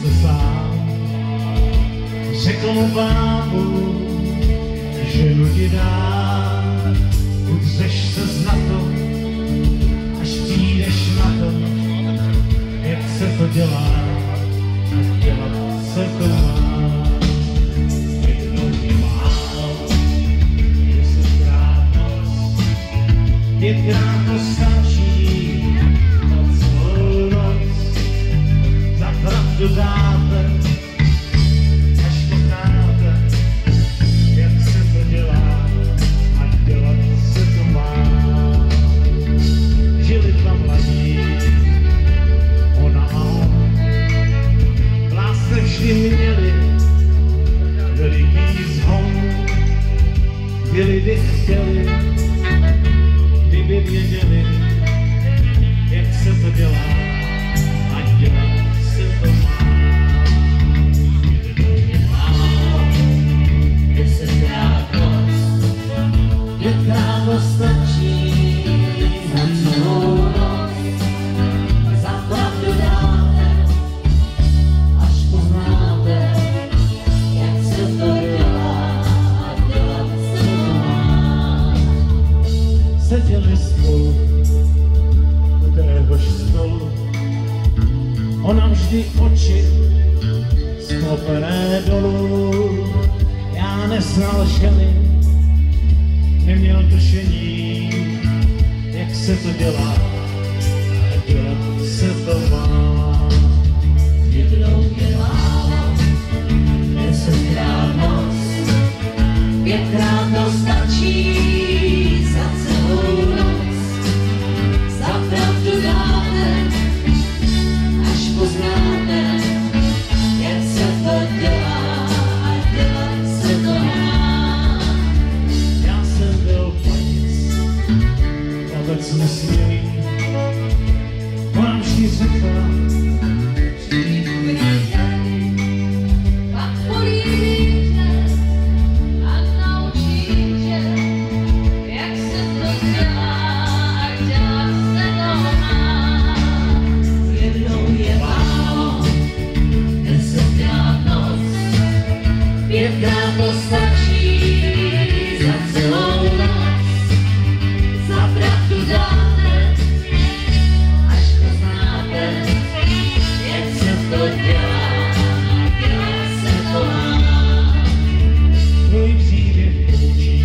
se sám, řekl mu bábu, ženu ti dá, udřeš se na to, až přijdeš na to, jak se to dělá, a dělat se to má. Jednou je málo, 10krát noc, 5krát to stačí, na celou noc, za pravdu dáte, až poznáte, jak se to dělá, a dělat se to má. Žili dva mladí, ona a on, v lásce vždy měli veliký zhon, kdyby chtěli, kdyby věděli, jak se to dělá, a dělat se to má. Jednou je málo, 10krát noc, 5krát to stačí, za celou noc, za pravdu dáte, až poznáte, jak se to dělá, a dělat se to má. Seděli spolu u téhož stolu, ona vždy oči sklopené dolů. Já neznal ženy, neměl tušení, jak se to dělá, a dělat se to má. Jednou je málo, 10krát noc, 5krát to stačí, za celou noc, za pravdu dáte, až poznáte, jak se to dělá, a dělat se to má. Já jsem byl panic, vůbec nesmělý, ona vždy řekla, pak políbíte a naučíte, jak se to dělá, a dělat se to má. jednou je málo, 10krát noc, 5krát to stačí, za celou noc, za pravdu dáte, až poznáte, jak se to dělá, a dělat se to má. tvůj příběh končí,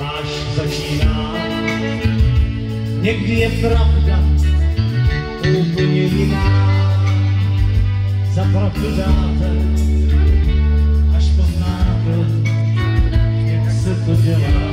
máš začíná, někdy je pravda úplně jiná, za pravdu dáte, až poznáte, jak se to dělá.